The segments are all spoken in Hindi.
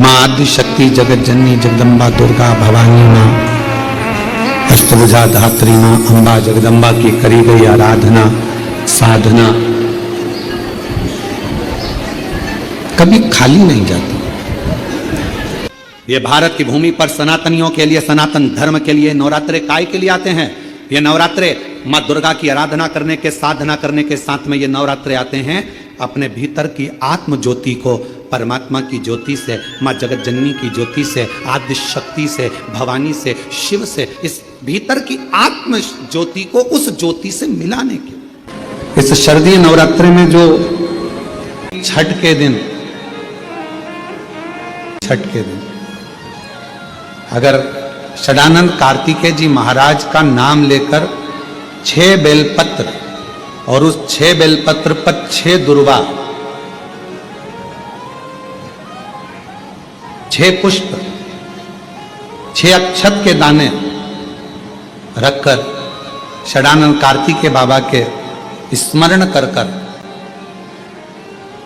माँ आदि शक्ति जगत जननी जगदम्बा दुर्गा भवानी माँ अष्टभुजा धात्री माँ अम्बा जगदम्बा की करी गई आराधना साधना कभी खाली नहीं जाती। ये भारत की भूमि पर सनातनियों के लिए, सनातन धर्म के लिए नवरात्रे काय के लिए आते हैं? ये नवरात्रे माँ दुर्गा की आराधना करने के, साधना करने के साथ में ये नवरात्रे आते हैं अपने भीतर की आत्म ज्योति को परमात्मा की ज्योति से, माँ जगत जननी की ज्योति से, आदि शक्ति से, भवानी से, शिव से, इस भीतर की आत्म ज्योति को उस ज्योति से मिलाने के। इस शरदीय नवरात्रे में जो छठ के दिन अगर षडानंद कार्तिकेय जी महाराज का नाम लेकर 6 बेलपत्र और उस 6 बेलपत्र पर 6 दुर्वा, 6 पुष्प, 6 अक्षत के दाने रखकर षडानंद कार्तिकेय बाबा के स्मरण कर कर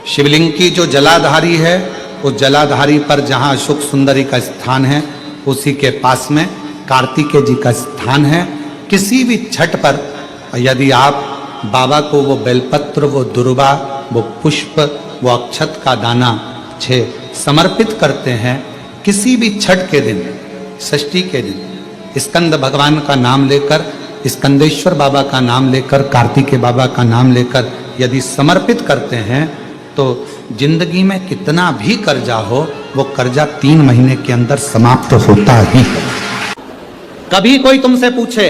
शिवलिंग की जो जलाधारी है, उस जलाधारी पर जहां अशोक सुंदरी का स्थान है उसी के पास में कार्तिकेय जी का स्थान है। किसी भी छठ पर यदि आप बाबा को वो बेलपत्र, वो दुर्वा, वो पुष्प, वो अक्षत का दाना 6 समर्पित करते हैं, किसी भी छठ के दिन, षष्ठी के दिन स्कंद भगवान का नाम लेकर, स्कंदेश्वर बाबा का नाम लेकर, कार्तिकेय बाबा का नाम लेकर यदि समर्पित करते हैं तो जिंदगी में कितना भी कर्जा हो वो कर्जा 3 महीने के अंदर समाप्त होता ही है। कभी कोई तुमसे पूछे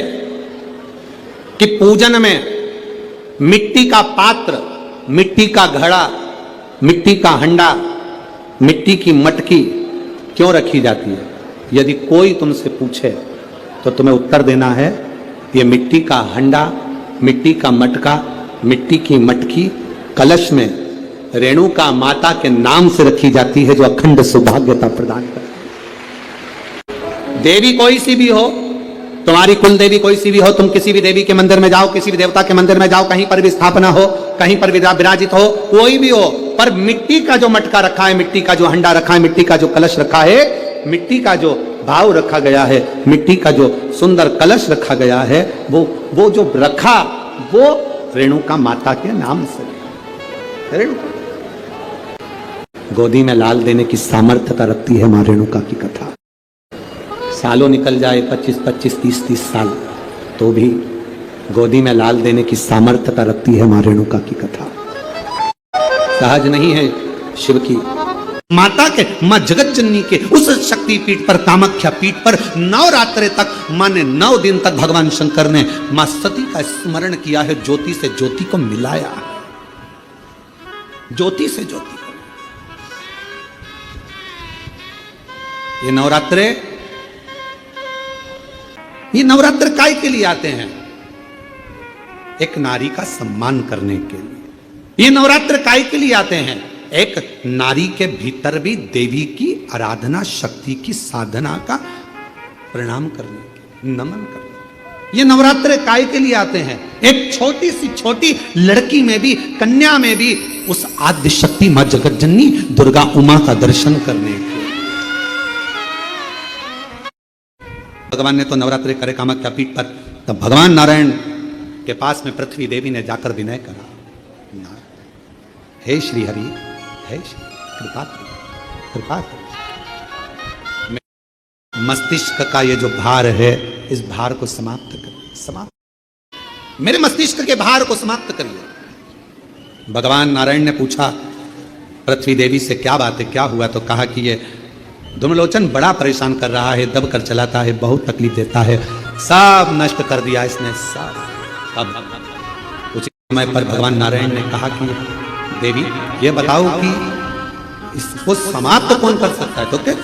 कि पूजन में मिट्टी का पात्र, मिट्टी का घड़ा, मिट्टी का हंडा, मिट्टी की मटकी क्यों रखी जाती है, यदि कोई तुमसे पूछे तो तुम्हें उत्तर देना है ये मिट्टी का हंडा, मिट्टी का मटका, मिट्टी की मटकी कलश में रेणुका माता के नाम से रखी जाती है जो अखंड सौभाग्यता प्रदान करती। देवी कोई सी भी हो, तुम्हारी कुल देवी कोई सी भी हो, तुम किसी भी देवी के मंदिर में जाओ, किसी भी देवता के मंदिर में जाओ, कहीं पर भी स्थापना हो, कहीं पर भी विराजित हो, कोई भी हो, पर मिट्टी का जो मटका रखा है, मिट्टी का जो हंडा रखा है, मिट्टी का जो कलश रखा है, मिट्टी का जो भाव रखा गया है, मिट्टी का जो सुंदर कलश रखा गया है, वो जो रखा वो रेणुका माता के नाम से। रेणुका गोदी में लाल देने की सामर्थ्यता रखती है मां रेणुका की कथा। सालों निकल जाए 25, 30 साल तो भी गोदी में लाल देने की सामर्थ्यता रखती है मां रेणुका की कथा। सहज नहीं है शिव की माता के, मां जगत जननी के उस शक्ति पीठ पर, कामाख्या पीठ पर नवरात्रे तक मां ने 9 दिन तक भगवान शंकर ने मां सती का स्मरण किया है, ज्योति से ज्योति को मिलाया, ज्योति से ज्योति। ये नवरात्र काय के लिए आते हैं? एक नारी का सम्मान करने के लिए। ये नवरात्र काय के लिए आते हैं? एक नारी के भीतर भी देवी की आराधना, शक्ति की साधना का प्रणाम करने के, नमन करने के। ये नवरात्र काय के लिए आते हैं? एक छोटी सी छोटी लड़की में भी, कन्या में भी उस आद्य शक्ति मां जगत जननी दुर्गा उमा का दर्शन करने के। भगवान ने तो नवरात्रि करे कामाख्या पीठ पर, तब भगवान नारायण के पास में पृथ्वी देवी ने जाकर विनय करा, हे श्री हरि, हे श्री कृपा कृपा। मस्तिष्क का ये जो भार है, इस भार को समाप्त करिए, समाप्त, मेरे मस्तिष्क के भार को समाप्त करिए। भगवान नारायण ने पूछा पृथ्वी देवी से, क्या बात है, क्या हुआ? तो कहा कि ये धूम्रलोचन बड़ा परेशान कर रहा है, दब कर चलाता है, बहुत तकलीफ देता है, सब नष्ट कर दिया इसने, सब। अब उसी समय पर भगवान नारायण ने कहा कि देवी ये बताओ कि इसको समाप्त कौन कर सकता है? तो क्या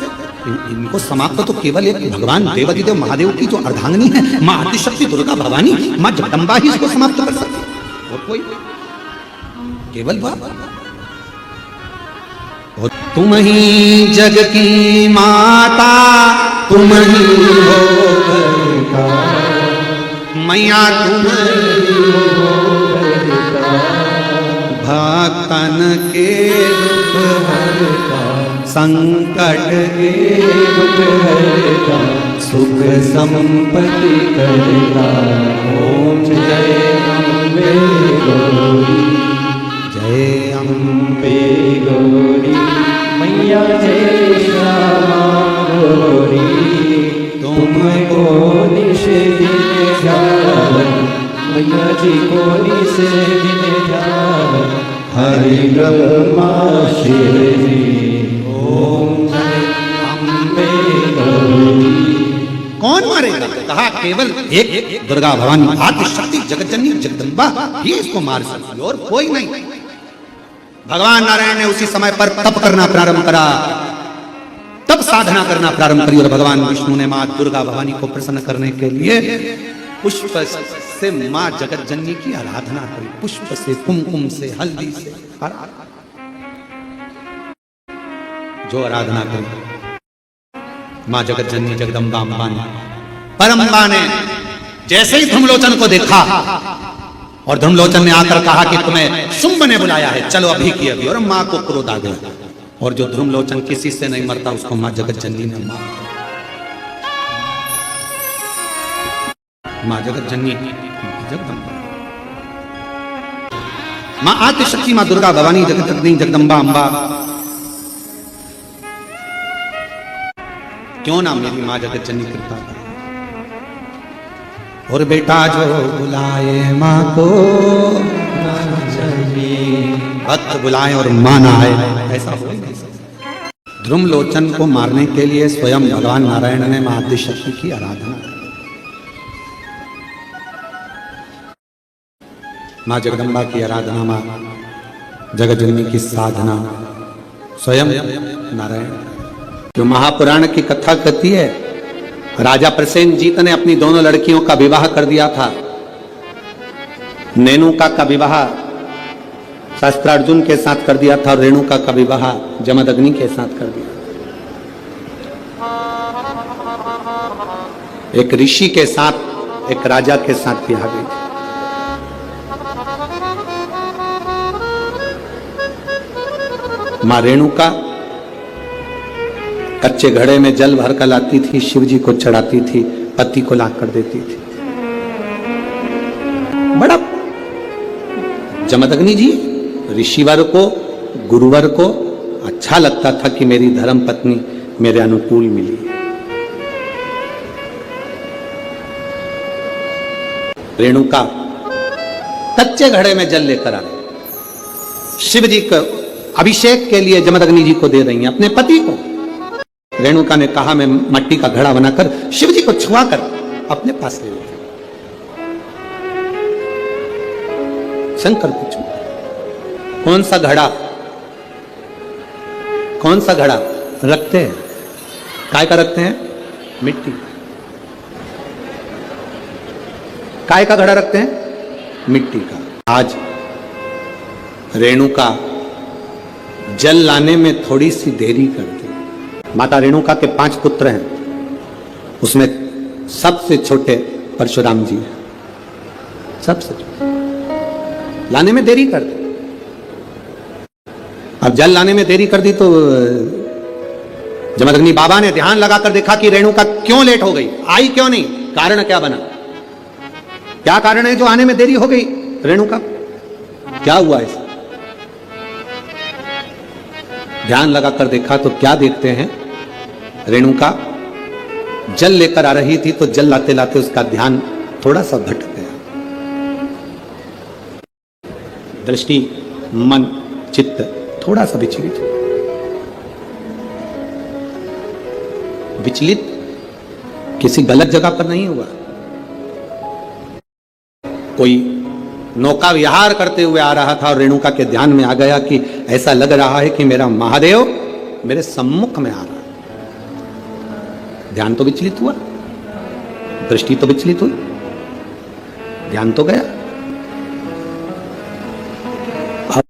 इनको समाप्त तो केवल एक भगवान देवाधिदेव महादेव की जो अर्धांगिनी है मां आदिशक्ति दुर्गा भवानी, मां जगदम्बा ही इसको समाप्त कर सकती है, और कोई केवल वह। तुम ही जग की माता, तुम ही हो मैया, तुम ही हो भक्तन के दुख हरता, संकट के दुख हरता सुख संपत्ति करता। ओम जय अम्बे गौरी जय अम्बे गौरी मैया जय श्यामा गौरी तुमको निश दिन ध्यान मैया जी को निश दिन ध्यान हरि ब्रह्मा शिव जी ओम जय अम्बे गौरी। कौन मारेगा? कहा केवल एक दुर्गा भवानी आदि शक्ति जगतजननी जगदम्बा ही इसको मार सकती है और कोई नहीं। भगवान नारायण ने उसी समय पर तप करना प्रारंभ करा, तब साधना करना प्रारंभ करी और भगवान विष्णु ने मां दुर्गा भवानी को प्रसन्न करने के लिए पुष्प से मां जगतजननी की आराधना करी, पुष्प से, कुमकुम से, हल्दी से जो आराधना करी मां जगतजननी जगदम्बा अम्बा ने, परम्बा ने जैसे ही धूमलोचन को देखा और धूमलोचन ने आकर कहा कि तुम्हें शुंभ ने बुलाया है, चलो अभी की अभी, और मां को क्रोध आ गया और जो धूमलोचन किसी से नहीं मरता उसको मां जगतजननी ने मार, मां जगतजननी जगदम्बा, मां आदिशक्ति, मां दुर्गा भवानी जगतजननी जगदम्बा अम्बा। क्यों ना मेरी मां जगतजननी कृपा करे। और बेटा जो बुलाए मां को भक्त बुलाए और मां ना आए, ऐसा हो नहीं सकता। ध्रुमलोचन को मारने के लिए स्वयं भगवान नारायण ने मां आदिशक्ति की आराधना की। मां जगदम्बा की आराधना, मां जगतजननी की साधना स्वयं नारायण। जो महापुराण की कथा कहती है, राजा प्रसेनजीत ने अपनी दोनों लड़कियों का विवाह कर दिया था। नेनुका का विवाह शस्त्रार्जुन के साथ कर दिया था और रेणुका का विवाह जमदग्नि के साथ कर दिया। एक ऋषि के साथ एक राजा के साथ ब्याह गई। मां रेणुका कच्चे घड़े में जल भर कर लाती थी, शिव जी को चढ़ाती थी, पति को ला कर देती थी। बड़ा जमदग्नि जी ऋषिवर को, गुरुवर को अच्छा लगता था कि मेरी धर्म पत्नी मेरे अनुकूल मिली। रेणुका कच्चे घड़े में जल लेकर आ गई, शिव जी को अभिषेक के लिए जमदग्नि जी को दे रही हैं, अपने पति को। रेणुका ने कहा मैं मट्टी का घड़ा बनाकर शिव जी को छुआ कर अपने पास ले लेते। शंकर को छुआ, कौन सा घड़ा, कौन सा घड़ा रखते हैं? काय का रखते हैं? मिट्टी। काय का घड़ा रखते हैं? मिट्टी का। आज रेणुका जल लाने में थोड़ी सी देरी करती। माता रेणुका के 5 पुत्र हैं, उसमें सबसे छोटे परशुराम जी हैं, सबसे छोटे। लाने में देरी कर दी। अब जल लाने में देरी कर दी तो जमदग्नि बाबा ने ध्यान लगाकर देखा कि रेणुका क्यों लेट हो गई, आई क्यों नहीं, कारण क्या बना, क्या कारण है जो आने में देरी हो गई रेणुका, क्या हुआ ऐसा? ध्यान लगाकर देखा तो क्या देखते हैं, रेणुका जल लेकर आ रही थी तो जल लाते लाते उसका ध्यान थोड़ा सा भटक गया। दृष्टि, मन, चित्त थोड़ा सा विचलित हुआ। विचलित किसी गलत जगह पर नहीं हुआ। कोई नौका विहार करते हुए आ रहा था और रेणुका के ध्यान में आ गया कि ऐसा लग रहा है कि मेरा महादेव मेरे सम्मुख में आ रहा है। ध्यान तो विचलित हुआ, दृष्टि तो विचलित हुई, ध्यान तो गया। अब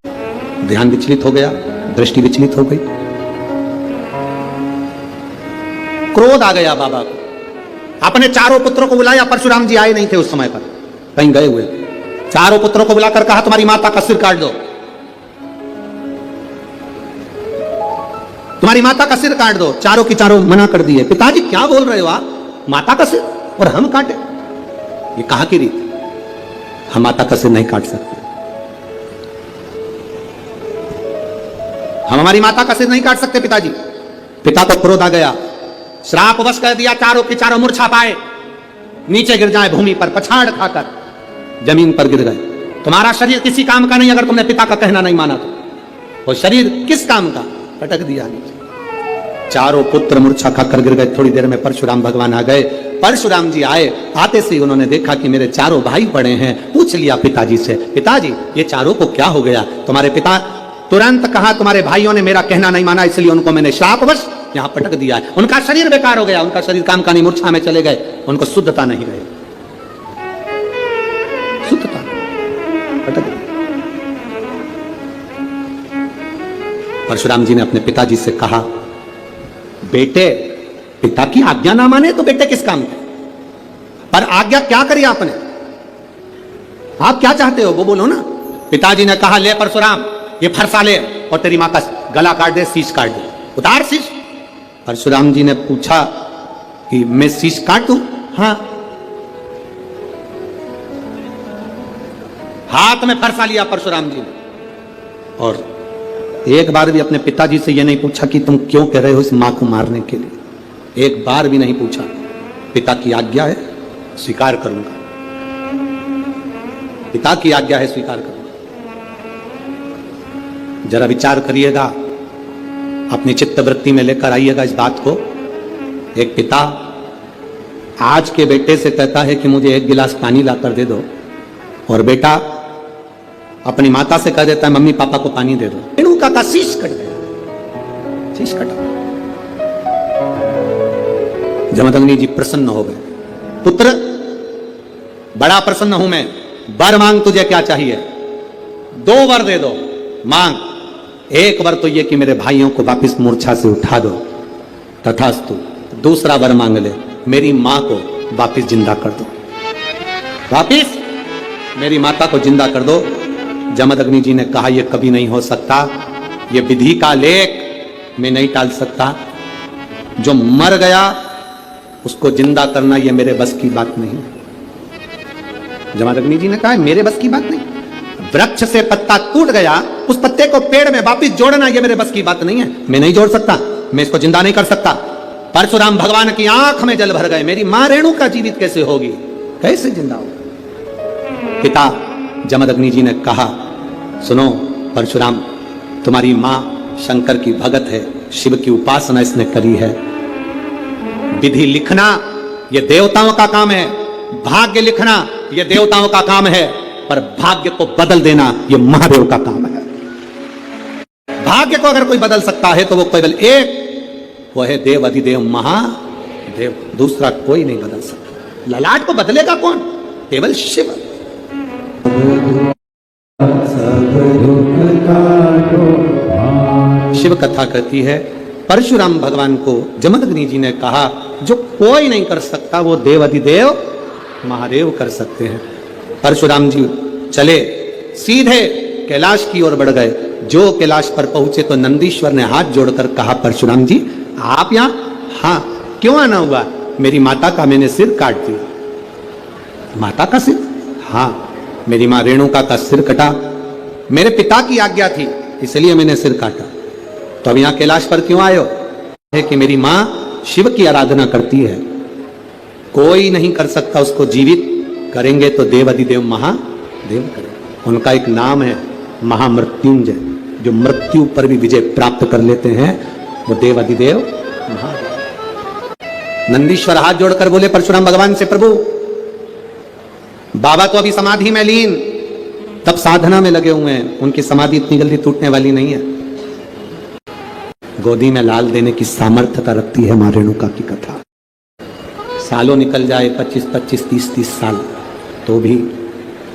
ध्यान विचलित हो गया, दृष्टि विचलित हो गई, क्रोध आ गया बाबा को। अपने चारों पुत्रों को बुलाया, परशुराम जी आए नहीं थे उस समय पर, कहीं गए हुए। चारों पुत्रों को बुलाकर कहा तुम्हारी माता का सिर काट दो। तुम्हारी माता का सिर काट दो, चारों की चारों मना कर दिए। पिताजी क्या बोल रहे हो आप, माता का सिर और हम काटे? ये कहां की रीत? हम माता का सिर नहीं काट सकते, हम हमारी माता का सिर नहीं काट सकते पिताजी। पिता को क्रोध आ गया, श्राप वश कर दिया, चारों की चारों मूर्छा पाए, नीचे गिर जाए भूमि पर, पछाड़ खाकर जमीन पर गिर गए। तुम्हारा शरीर किसी काम का नहीं अगर तुमने पिता का कहना नहीं माना तो। वो शरीर किस काम का? पटक दिया नीचे। चारों पुत्र मूर्छा खाकर गिर गए। थोड़ी देर में परशुराम भगवान आ गए। परशुराम जी आए, आते से उन्होंने देखा कि मेरे चारों भाई पड़े हैं। पूछ लिया पिताजी से, पिताजी ये चारों को क्या हो गया? तुम्हारे पिता तुरंत कहा, तुम्हारे भाइयों ने मेरा कहना नहीं माना, इसलिए उनको मैंने श्रापवश यहां पटक दिया है। उनका शरीर बेकार हो गया, उनका शरीर काम का नहीं, मूर्छा में चले गए, उनको शुद्धता नहीं रही, शुद्धता पटक दिया। परशुराम जी ने अपने पिताजी से कहा, बेटे पिता की आज्ञा ना माने तो बेटे किस काम के? पर आज्ञा क्या करी आपने? आप क्या चाहते हो वो बोलो ना। पिताजी ने कहा, ले परशुराम ये फरसा ले और तेरी मां का गला काट दे, शीश काट दे, उतार शीश। परशुराम जी ने पूछा कि मैं शीश काट दूं? हाँ। हाथ में फरसा लिया परशुराम जी ने और एक बार भी अपने पिताजी से यह नहीं पूछा कि तुम क्यों कह रहे हो इस मां को मारने के लिए। एक बार भी नहीं पूछा। पिता की आज्ञा है, स्वीकार करूंगा, पिता की आज्ञा है, स्वीकार करूंगा। जरा विचार करिएगा, अपनी चित्त वृत्ति में लेकर आइएगा इस बात को। एक पिता आज के बेटे से कहता है कि मुझे एक गिलास पानी लाकर दे दो, और बेटा अपनी माता से कह देता है मम्मी पापा को पानी दे दो। रेणुका का शीश कट गया, शीश कटा। जमदग्नि जी प्रसन्न हो गए। पुत्र बड़ा प्रसन्न हूं मैं, वर मांग, तुझे क्या चाहिए? 2 वर दे दो। मांग, एक वर तो ये कि मेरे भाइयों को वापिस मूर्छा से उठा दो, तथास्तु। दूसरा वर मांग ले, मेरी मां को वापिस जिंदा कर दो, वापिस मेरी माता को जिंदा कर दो। जमदग्नि जी ने कहा, यह कभी नहीं हो सकता, यह विधि का लेख मैं नहीं टाल सकता। जो मर गया उसको जिंदा करना यह मेरे बस की बात नहीं। जमदग्नि जी ने कहा, मेरे बस की बात नहीं। वृक्ष से पत्ता टूट गया, उस पत्ते को पेड़ में वापिस जोड़ना यह मेरे बस की बात नहीं है, मैं नहीं जोड़ सकता, मैं इसको जिंदा नहीं कर सकता। परशुराम भगवान की आंख में जल भर गए, मेरी मां रेणुका जीवित कैसे होगी, कैसे जिंदा होगी? पिता जमदग्नि जी ने कहा, सुनो परशुराम, तुम्हारी मां शंकर की भगत है, शिव की उपासना इसने करी है। विधि लिखना यह देवताओं का काम है, भाग्य लिखना यह देवताओं का काम है, पर भाग्य को बदल देना यह महादेव का काम है। भाग्य को अगर कोई बदल सकता है तो वो केवल एक, वो है देव अधिदेव महादेव, दूसरा कोई नहीं बदल सकता। ललाट को बदलेगा कौन? केवल शिव। शिव कथा कहती है, परशुराम भगवान को जमदग्नि जी ने कहा, जो कोई नहीं कर सकता वो देव अधिदेव महादेव कर सकते हैं। परशुराम जी चले, सीधे कैलाश की ओर बढ़ गए। जो कैलाश पर पहुंचे तो नंदीश्वर ने हाथ जोड़कर कहा, परशुराम जी आप यहां? हाँ। क्यों आना हुआ? मेरी माता का मैंने सिर काट दिया। माता का सिर? हाँ, मेरी मां रेणुका का सिर कटा, मेरे पिता की आज्ञा थी इसलिए मैंने सिर काटा। तो अब यहां कैलाश पर क्यों आए हो? है कि मेरी मां शिव की आराधना करती है, कोई नहीं कर सकता, उसको जीवित करेंगे तो देव अधिदेव महादेव करेंगे। उनका एक नाम है महामृत्युंजय, जो मृत्यु पर भी विजय प्राप्त कर लेते हैं, वो देव अधिदेव महादेव। नंदीश्वर हाथ जोड़कर बोले परशुराम भगवान से, प्रभु बाबा तो अभी समाधि में लीन, तब साधना में लगे हुए हैं, उनकी समाधि इतनी जल्दी टूटने वाली नहीं है। गोदी में लाल देने की सामर्थ्यता रखती है मां रेणुका की कथा। सालों निकल जाए, 25-25, 30-30 साल, तो भी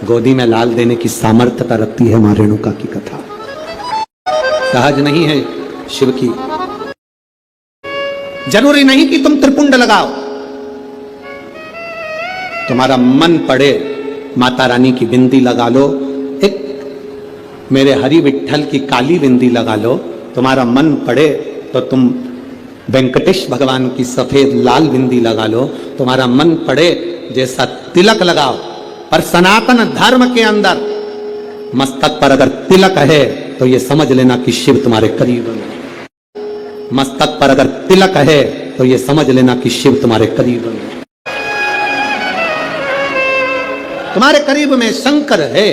गोदी में लाल देने की सामर्थ्यता रखती है मां रेणुका की कथा। सहज नहीं है शिव की। जरूरी नहीं कि तुम त्रिपुंड लगाओ, तुम्हारा मन पड़े माता रानी की बिंदी लगा लो, एक मेरे हरि विठ्ठल की काली बिंदी लगा लो, तुम्हारा मन पड़े तो तुम वेंकटेश भगवान की सफेद लाल बिंदी लगा लो, तुम्हारा मन पड़े जैसा तिलक लगाओ। पर सनातन धर्म के अंदर मस्तक पर अगर तिलक है तो ये समझ लेना कि शिव तुम्हारे करीब है। मस्तक पर अगर तिलक है तो ये समझ लेना कि शिव तुम्हारे करीब है। तुम्हारे करीब में शंकर है।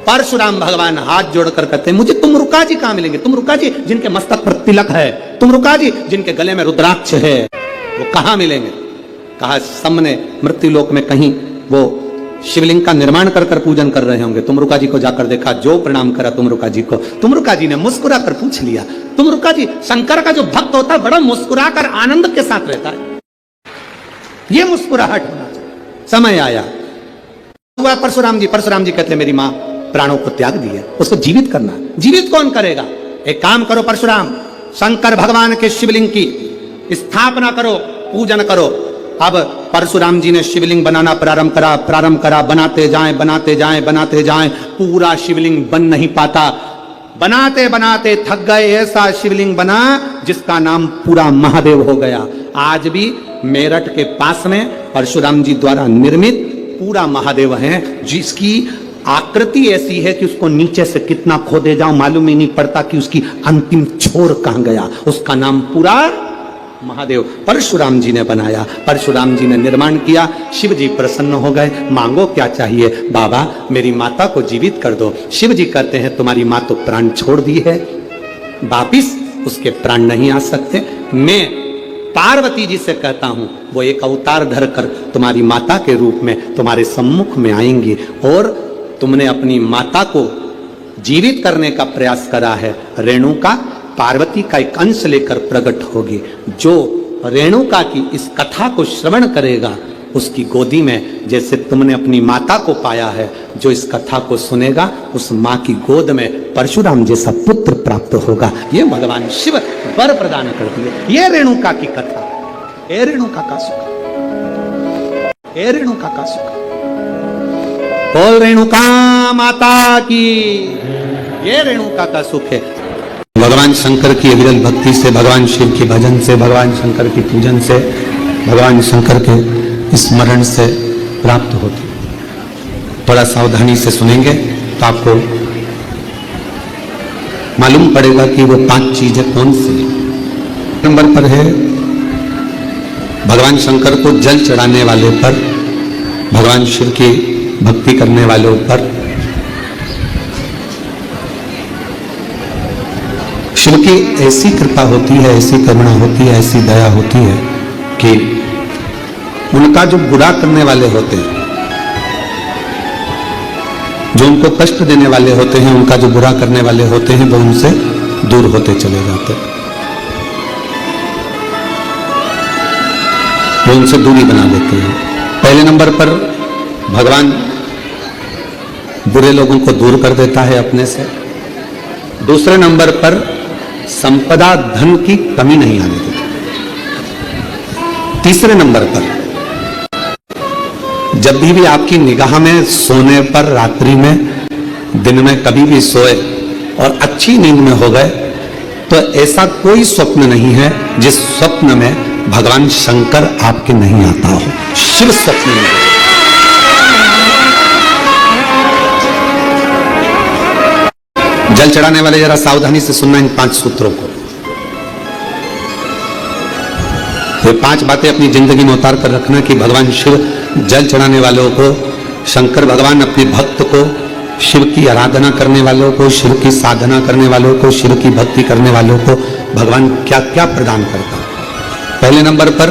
परशुराम भगवान हाथ जोड़कर कहते हैं, मुझे तुम रुका जी कहां मिलेंगे? तुम रुका जी जिनके मस्तक पर तिलक है, तुम रुका जी जिनके गले में रुद्राक्ष है, वो कहां मिलेंगे? कहा सामने मृत्यु लोक में कहीं वो शिवलिंग का निर्माण कर कर पूजन कर रहे होंगे। तुमरुका जी को जाकर देखा, जो प्रणाम करा तुमरुका जी को, तुमरुका जी ने मुस्कुरा कर पूछ लिया। तुमरुका जी, शंकर का जो भक्त होता है बड़ा मुस्कुरा कर आनंद के साथ रहता है, ये मुस्कुराहट होना चाहिए। समय आया हुआ परशुराम जी कहते मेरी मां प्राणों को त्याग दी है, उसको जीवित करना। जीवित कौन करेगा? एक काम करो परशुराम, शंकर भगवान के शिवलिंग की स्थापना करो, पूजन करो। अब परशुराम जी ने शिवलिंग बनाना प्रारंभ करा। बनाते जाएं, पूरा शिवलिंग बन नहीं पाता। बनाते बनाते थक गए, ऐसा शिवलिंग बना जिसका नाम पूरा महादेव हो गया। आज भी मेरठ के पास में परशुराम जी द्वारा निर्मित पूरा महादेव है, जिसकी आकृति ऐसी है कि उसको नीचे से कितना खोदे जाओ मालूम ही नहीं पड़ता कि उसकी अंतिम छोर कहां गया। उसका नाम पूरा महादेव परशुराम जी ने बनाया, परशुराम जी ने निर्माण किया। शिव जी प्रसन्न हो गए, मांगो क्या चाहिए? बाबा मेरी माता को जीवित कर दो। शिव जी कहते हैं तुम्हारी मां तो प्राण छोड़ दी है, वापिस उसके प्राण नहीं आ सकते। मैं पार्वती जी से कहता हूं वो एक अवतार धरकर तुम्हारी माता के रूप में तुम्हारे सम्मुख में आएंगी और तुमने अपनी माता को जीवित करने का प्रयास करा है। रेणुका पार्वती का एक अंश लेकर प्रकट होगी। जो रेणुका की इस कथा को श्रवण करेगा उसकी गोदी में जैसे तुमने अपनी माता को पाया है, जो इस कथा को सुनेगा उस मां की गोद में परशुराम जैसा पुत्र प्राप्त होगा। ये भगवान शिव वर प्रदान करती है। ये रेणुका की कथा, हे रेणुका का सुख, हे रेणुका का सुख। बोल रेणुका माता की, ये रेणुका का सुख है। भगवान शंकर की विरल भक्ति से, भगवान शिव के भजन से, भगवान शंकर की पूजन से, भगवान शंकर के स्मरण से प्राप्त होती। थोड़ा सावधानी से सुनेंगे तो आपको मालूम पड़ेगा कि वो 5 चीजें कौन सी। नंबर पर है भगवान शंकर को जल चढ़ाने वाले पर, भगवान शिव की भक्ति करने वालों पर शिव की ऐसी कृपा होती है, ऐसी करुणा होती है, ऐसी दया होती है कि उनका जो बुरा करने वाले होते हैं, जो उनको कष्ट देने वाले होते हैं, उनका जो बुरा करने वाले होते हैं वो उनसे दूर होते चले जाते हैं, वो उनसे दूरी बना देते हैं। पहले नंबर पर भगवान बुरे लोगों को दूर कर देता है अपने से। दूसरे नंबर पर संपदा धन की कमी नहीं आने देता। तीसरे नंबर पर जब भी आपकी निगाह में सोने पर, रात्रि में, दिन में कभी भी सोए और अच्छी नींद में हो गए तो ऐसा कोई स्वप्न नहीं है जिस स्वप्न में भगवान शंकर आपके नहीं आता हो। शिव स्वप्न में जल चढ़ाने वाले जरा सावधानी से सुनना इन 5 सूत्रों को। ये 5 बातें अपनी जिंदगी में उतार कर रखना कि भगवान शिव जल चढ़ाने वालों को, शंकर भगवान अपने भक्त को, शिव की आराधना करने वालों को, शिव की साधना करने वालों को, शिव की भक्ति करने वालों को भगवान क्या क्या प्रदान करता है। पहले नंबर पर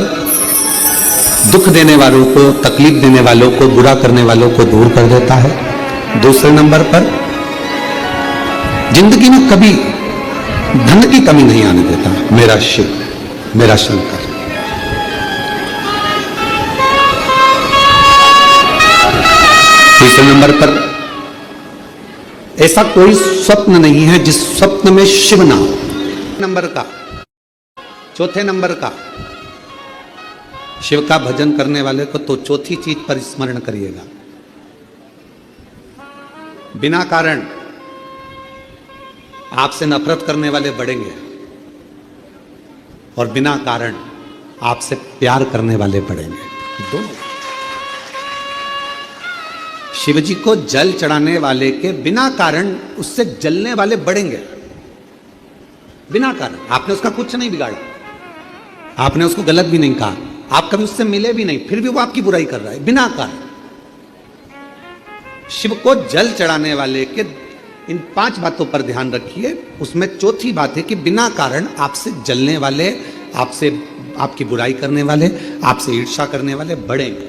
दुख देने वालों को, तकलीफ देने वालों को, बुरा करने वालों को दूर कर देता है। दूसरे नंबर पर जिंदगी में कभी धन की कमी नहीं आने देता मेरा शिव, मेरा शंकर। तीसरे नंबर पर ऐसा कोई स्वप्न नहीं है जिस स्वप्न में शिव ना हो। नंबर का, चौथे नंबर का, शिव का भजन करने वाले को तो चौथी चीज पर स्मरण करिएगा। बिना कारण आपसे नफरत करने वाले बढ़ेंगे, और बिना कारण आपसे प्यार करने वाले बढ़ेंगे। दोनों। शिव जी को जल चढ़ाने वाले के बिना कारण उससे जलने वाले बढ़ेंगे, बिना कारण। आपने उसका कुछ नहीं बिगाड़ा, आपने उसको गलत भी नहीं कहा, आप कभी उससे मिले भी नहीं, फिर भी वो आपकी बुराई कर रहा है बिना कारण। शिव को जल चढ़ाने वाले के इन 5 बातों पर ध्यान रखिए। उसमें चौथी बात है कि बिना कारण आपसे जलने वाले, आपसे आपकी बुराई करने वाले, आपसे ईर्ष्या करने वाले बढ़ेंगे।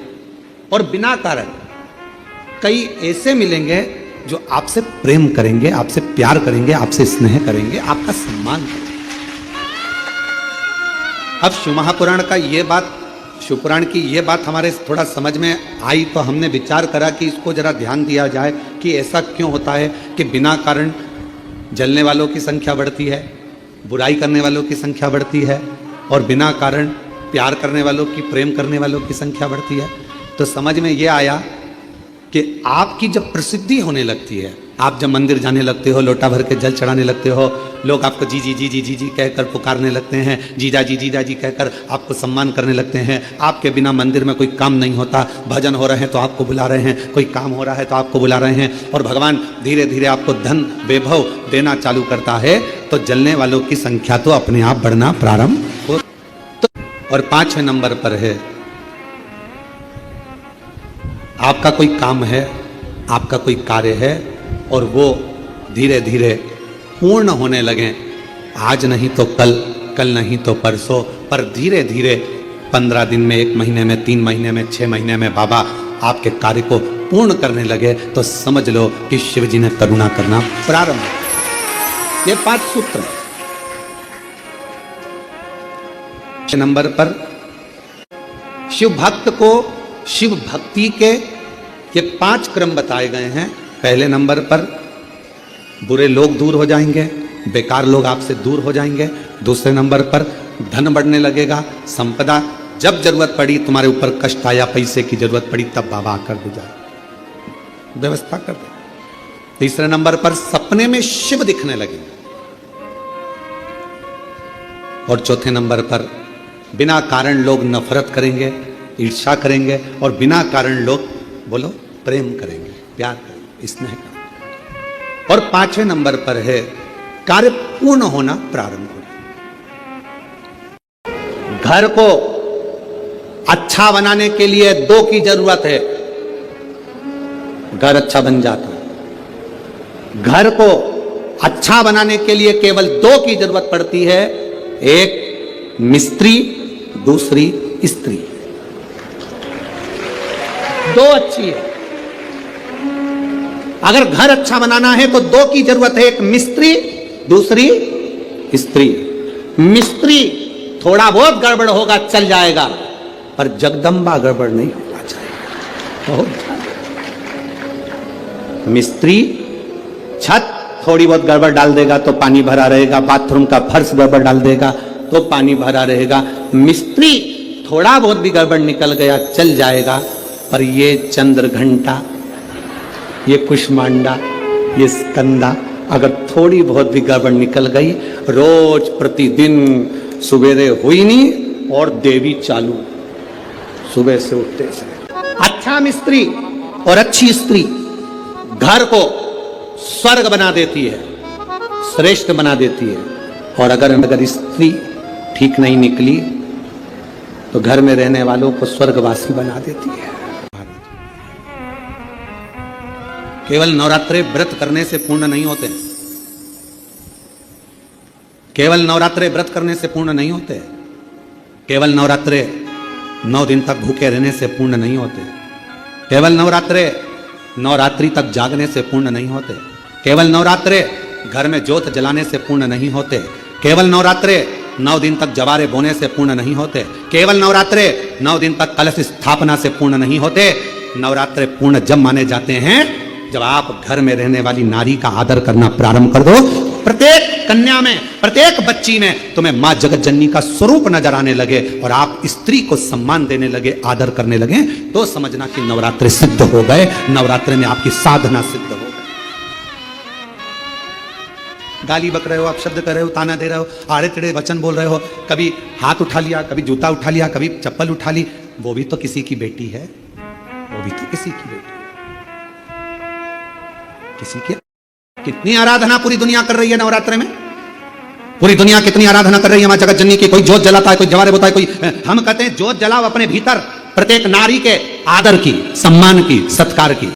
और बिना कारण कई ऐसे मिलेंगे जो आपसे प्रेम करेंगे, आपसे प्यार करेंगे, आपसे स्नेह करेंगे, आपका सम्मान करेंगे। अब शिव महापुराण का ये बात, शिवपुराण की ये बात हमारे थोड़ा समझ में आई तो हमने विचार करा कि इसको जरा ध्यान दिया जाए कि ऐसा क्यों होता है कि बिना कारण जलने वालों की संख्या बढ़ती है, बुराई करने वालों की संख्या बढ़ती है, और बिना कारण प्यार करने वालों की, प्रेम करने वालों की संख्या बढ़ती है। तो समझ में ये आया कि आपकी जब प्रसिद्धि होने लगती है, आप जब मंदिर जाने लगते हो, लोटा भर के जल चढ़ाने लगते हो, लोग आपको जी जी जी जी जी जी कहकर पुकारने लगते हैं, जीजा जी कहकर आपको सम्मान करने लगते हैं। आपके बिना मंदिर में कोई काम नहीं होता, भजन हो रहे हैं तो आपको बुला रहे हैं, कोई काम हो रहा है तो आपको बुला रहे हैं, और भगवान धीरे धीरे आपको धन वैभव देना चालू करता है, तो जलने वालों की संख्या तो अपने आप बढ़ना प्रारंभ हो। और 5वें नंबर पर है, आपका कोई काम है, आपका कोई कार्य है और वो धीरे धीरे पूर्ण होने लगे, आज नहीं तो कल, कल नहीं तो परसों, पर धीरे धीरे 15 दिन में, 1 महीने में, 3 महीने में, 6 महीने में बाबा आपके कार्य को पूर्ण करने लगे, तो समझ लो कि शिव जी ने करुणा करना प्रारंभ किया। ये 5 सूत्र। नंबर पर शिव भक्त को शिव भक्ति के ये 5 क्रम बताए गए हैं। पहले नंबर पर बुरे लोग दूर हो जाएंगे, बेकार लोग आपसे दूर हो जाएंगे। दूसरे नंबर पर धन बढ़ने लगेगा, संपदा, जब जरूरत पड़ी, तुम्हारे ऊपर कष्ट आया, पैसे की जरूरत पड़ी, तब बाबा आकर दे जाए, व्यवस्था कर दे। तीसरे नंबर पर सपने में शिव दिखने लगेंगे। और चौथे नंबर पर बिना कारण लोग नफरत करेंगे, ईर्ष्या करेंगे, और बिना कारण लोग बोलो प्रेम करेंगे, प्यार करेंगे, स्नेह करेंगे। और 5वें नंबर पर है कार्य पूर्ण होना प्रारंभ हो। घर को अच्छा बनाने के लिए 2 की जरूरत है, घर अच्छा बन जाता है। घर को अच्छा बनाने के लिए केवल 2 की जरूरत पड़ती है, एक मिस्त्री, दूसरी स्त्री। 2 अच्छी है। अगर घर अच्छा बनाना है तो 2 की जरूरत है, एक मिस्त्री, दूसरी स्त्री। मिस्त्री थोड़ा बहुत गड़बड़ होगा चल जाएगा, पर जगदम्बा गड़बड़ नहीं होना चाहिए। मिस्त्री छत थोड़ी बहुत गड़बड़ डाल देगा तो पानी भरा रहेगा, बाथरूम का फर्श गड़बड़ डाल देगा तो पानी भरा रहेगा। मिस्त्री थोड़ा बहुत भी गड़बड़ निकल गया चल जाएगा, पर ये चंद्र घंटा, ये कुष्मांडा, ये स्कंदा, अगर थोड़ी बहुत भी गड़बड़ निकल गई, रोज प्रतिदिन सवेरे हुई नहीं और देवी चालू, सुबह से उठते से। अच्छा मिस्त्री और अच्छी स्त्री घर को स्वर्ग बना देती है, श्रेष्ठ बना देती है। और अगर स्त्री ठीक नहीं निकली तो घर में रहने वालों को स्वर्गवासी बना देती है। केवल नवरात्रे व्रत करने से पूर्ण नहीं होते, केवल नवरात्रे व्रत करने से पूर्ण नहीं होते, केवल नवरात्रे 9 दिन तक भूखे रहने से पूर्ण नहीं होते, केवल नवरात्रे नवरात्रि तक जागने से पूर्ण नहीं होते, केवल नवरात्रे घर में ज्योत जलाने से पूर्ण नहीं होते, केवल नवरात्रे 9 दिन तक जवारे बोने से पूर्ण नहीं होते, केवल नवरात्रे 9 दिन तक कलश स्थापना से पूर्ण नहीं होते। नवरात्रे पूर्ण जब माने जाते हैं जब आप घर में रहने वाली नारी का आदर करना प्रारंभ कर दो। प्रत्येक कन्या में, प्रत्येक बच्ची में तुम्हें मां जगत जननी का स्वरूप नजर आने लगे और आप स्त्री को सम्मान देने लगे, आदर करने लगे, तो समझना कि नवरात्रे सिद्ध हो गए, नवरात्रे में आपकी साधना सिद्ध हो गई। गाली बक रहे हो, अपशब्द कर रहे हो, ताना दे रहे हो, आड़े टेढ़े वचन बोल रहे हो, कभी हाथ उठा लिया, कभी जूता उठा लिया, कभी चप्पल उठा ली, वो भी तो किसी की बेटी है, वो भी तो किसी की बेटी है, किसी की। कितनी आराधना पूरी दुनिया कर रही है नवरात्र में, पूरी दुनिया कितनी आराधना कर रही है मां जगत जननी की। कोई जोत जलाता है, कोई जवारे बोता है, कोई हम कहते हैं जोत जलाओ अपने भीतर, प्रत्येक नारी के आदर की, सम्मान की, सत्कार की।